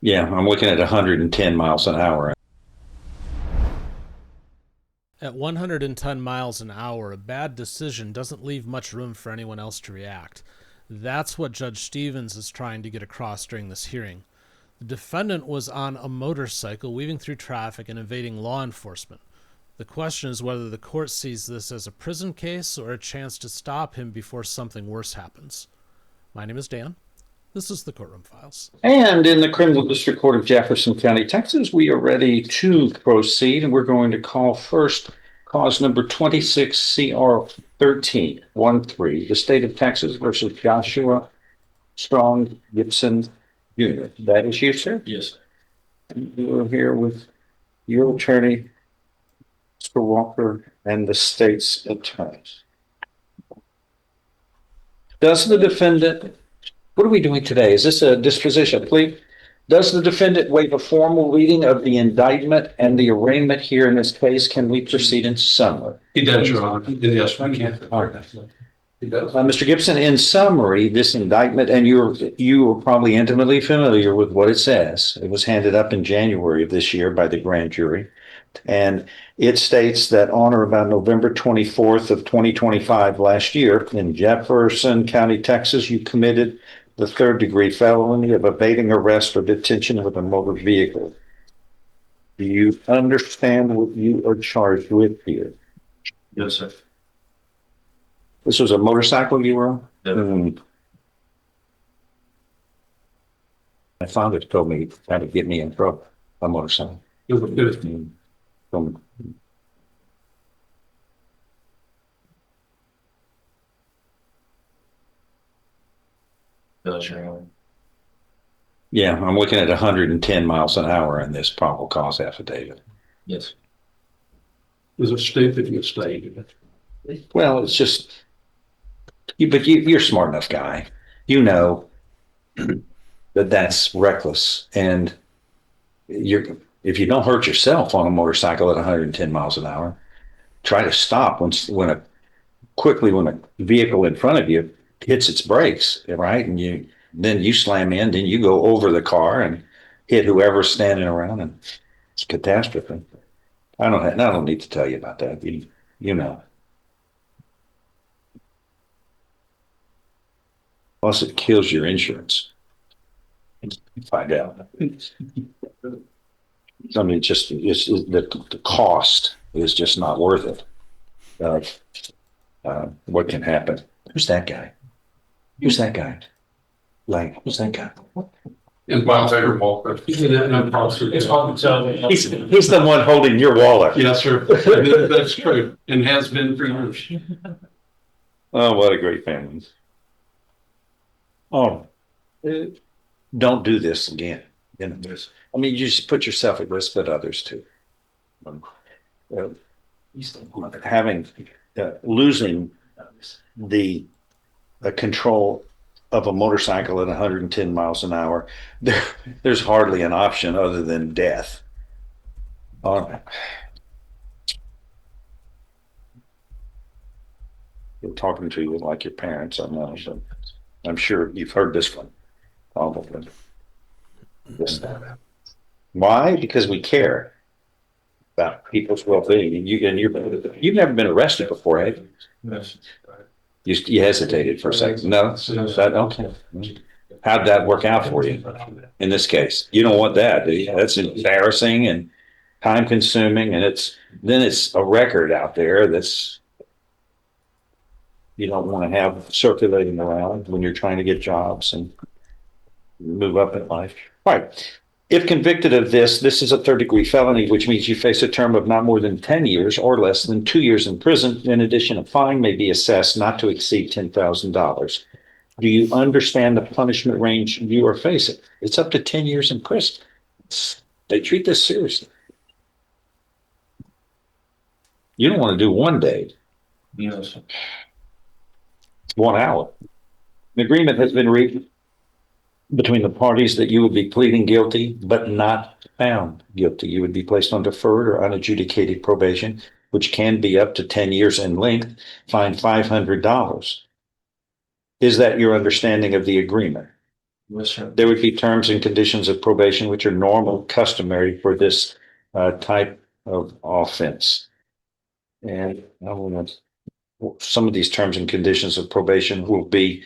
Yeah, I'm looking at 110 miles an hour. At 110 miles an hour, a bad decision doesn't leave much room for anyone else to react. That's what Judge Stevens is trying to get across during this hearing. The defendant was on a motorcycle weaving through traffic and evading law enforcement. The question is whether the court sees this as a prison case or a chance to stop him before something worse happens. My name is Dan. This is the Courtroom Files. And in the Criminal District Court of Jefferson County, Texas, we are ready to proceed. And we're going to call first cause number 26 CR 1313, the state of Texas versus Joshua Strong Gibson Jr. That is you, sir? Yes. You are here with your attorney, Mr. Walker, and the state's attorney. Does the defendant, what are we doing today? Is this a disposition plea? Does the defendant waive a formal reading of the indictment and the arraignment here in this case? Can we proceed in summary? He does, Your Honor. Yes, we can. All right. Mr. Gibson, in summary, this indictment, and you are probably intimately familiar with what it says. It was handed up in January of this year by the grand jury. And it states that on or about November 24th of 2025 last year in Jefferson County, Texas, you committed the third-degree felony of evading arrest or detention with a motor vehicle. Do you understand what you are charged with here? Yes, sir. This was a motorcycle you were on? Yeah. My father told me how to get me in trouble, a motorcycle. It was good. From Yes, Your Honor. Yeah, I'm looking at 110 miles an hour in this probable cause affidavit. Yes. It was a stupid mistake. Well, it's just, you're a smart enough guy. You know that that's reckless, and if you don't hurt yourself on a motorcycle at 110 miles an hour, try to stop when a vehicle in front of you hits its brakes, right? And then you slam in, then you go over the car and hit whoever's standing around, and it's a catastrophe. I don't need to tell you about that. You know. Plus, it kills your insurance. Find out. I mean, the cost is just not worth it. What can happen? Who's that guy? Who's that guy? Like, who's that guy? And my favorite Walker. It's hard to tell. He's the one holding your wallet. Yes, sir. That's true. And has been for years. Oh, what a great family. Oh, don't do this again. You know, I mean, you just put yourself at risk, but others too. Uh, losing the control of a motorcycle at 110 miles an hour, there's hardly an option other than death. You're talking to you like your parents, I know, so I'm sure you've heard this one. Probably. Why? Because we care about people's well-being. And you've never been arrested before, have you? Yes. You hesitated for a second. No, okay. How'd that work out for you in this case? You don't want that, do you? That's embarrassing and time-consuming, and it's a record out there that's you don't want to have circulating around when you're trying to get jobs and move up in life. Right. If convicted of this is a third-degree felony, which means you face a term of not more than 10 years or less than 2 years in prison. In addition, a fine may be assessed not to exceed $10,000. Do you understand the punishment range you are facing? It's up to 10 years in prison. They treat this seriously. You don't want to do 1 day. Yes. 1 hour. An agreement has been reached between the parties that you would be pleading guilty, but not found guilty. You would be placed on deferred or unadjudicated probation, which can be up to 10 years in length, fined $500. Is that your understanding of the agreement? Yes, sir. There would be terms and conditions of probation, which are normal, customary for this type of offense. And I want to, some of these terms and conditions of probation will be,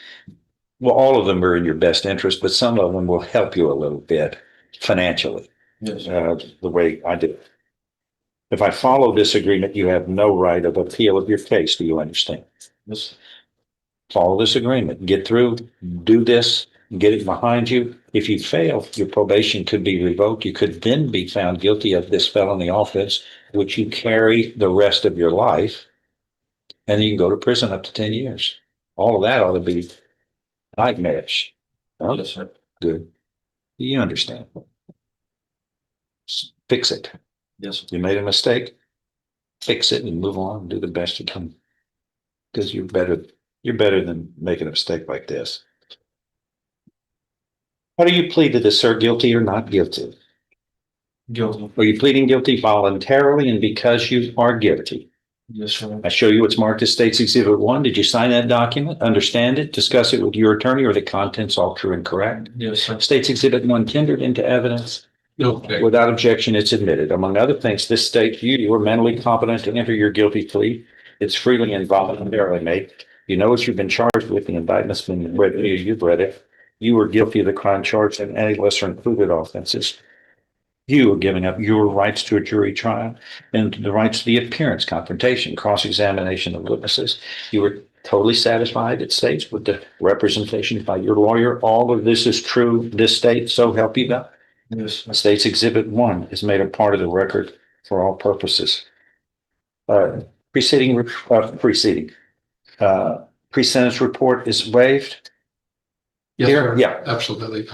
well, all of them are in your best interest, but some of them will help you a little bit financially, Yes. the way I do. If I follow this agreement, you have no right of appeal of your case. Do you understand? Yes. Follow this agreement, get through, do this, get it behind you. If you fail, your probation could be revoked. You could then be found guilty of this felony offense, which you carry the rest of your life, and you can go to prison up to 10 years. All of that ought to be nightmarish. Oh, Yes, sir. good. You understand. Fix it. Yes. You made a mistake, fix it and move on and do the best you can. Because you're better than making a mistake like this. How do you plead to this, sir? Guilty or not guilty? Guilty. Are you pleading guilty voluntarily and because you are guilty? Yes, sir. I show you what's marked as State's Exhibit 1. Did you sign that document, understand it, discuss it with your attorney, or the contents all true and correct? Yes, sir. State's Exhibit 1 tendered into evidence. Okay. Without objection, it's admitted. Among other things, this state you are mentally competent to enter your guilty plea. It's freely and voluntarily made. You know what you've been charged with. The indictment's been read. You've read it. You were guilty of the crime charged and any lesser included offenses. You are giving up your rights to a jury trial and the rights to the appearance, confrontation, cross-examination of witnesses. You were totally satisfied, it states, with the representation by your lawyer. All of this is true, this state, so help you God. Yes. State's Exhibit 1 is made a part of the record for all purposes. Pre-sentence report is waived. Yes, Here? sir. Yeah. Absolutely.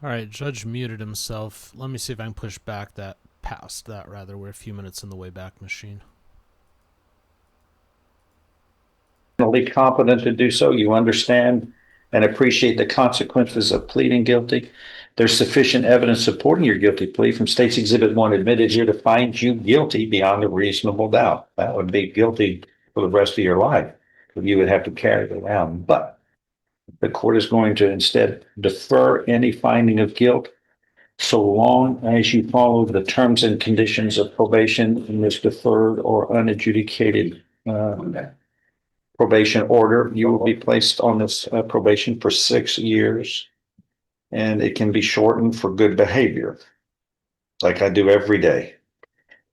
All right, Judge muted himself. Let me see if I can push back that past that rather. We're a few minutes in the Wayback Machine. Mentally competent to do so. You understand and appreciate the consequences of pleading guilty. There's sufficient evidence supporting your guilty plea from State's Exhibit 1 admitted here to find you guilty beyond a reasonable doubt. That would be guilty for the rest of your life. You would have to carry it around. But the court is going to instead defer any finding of guilt so long as you follow the terms and conditions of probation in this deferred or unadjudicated probation order. You will be placed on this probation for 6 years, and it can be shortened for good behavior, like I do every day.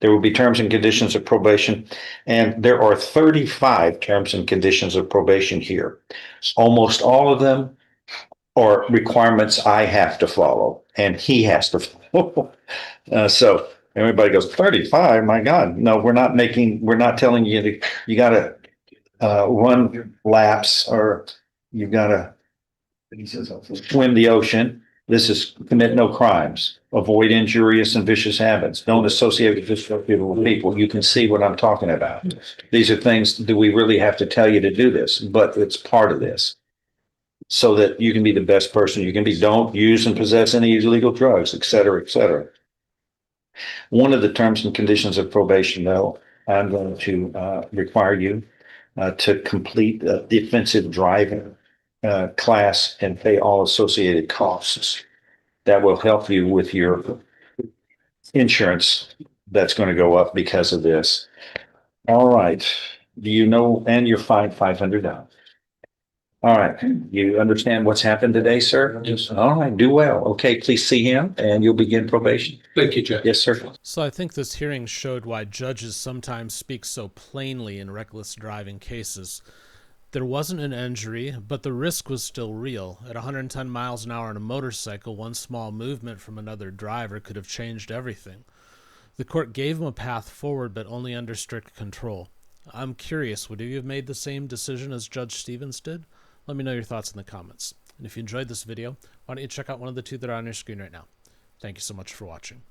There will be terms and conditions of probation, and there are 35 terms and conditions of probation here. Almost all of them are requirements I have to follow, and he has to follow. So everybody goes, 35, my God. No, we're not telling you that you got to run laps or you got to swim the ocean. This is commit no crimes, avoid injurious and vicious habits, don't associate with disreputable people. You can see what I'm talking about. These are things, do we really have to tell you to do this? But it's part of this so that you can be the best person you can be. Don't use and possess any illegal drugs, et cetera, et cetera. One of the terms and conditions of probation, though, I'm going to require you to complete the offensive driving class and pay all associated costs. That will help you with your insurance that's going to go up because of this. All right. Do you know, and you're fined $500. All right. You understand what's happened today, sir? Yes, sir. All right. Do well. Okay. Please see him and you'll begin probation. Thank you, Judge. Yes, sir. So I think this hearing showed why judges sometimes speak so plainly in reckless driving cases. There wasn't an injury, but the risk was still real. At 110 miles an hour on a motorcycle, one small movement from another driver could have changed everything. The court gave him a path forward, but only under strict control. I'm curious, would you have made the same decision as Judge Stevens did? Let me know your thoughts in the comments. And if you enjoyed this video, why don't you check out one of the two that are on your screen right now. Thank you so much for watching.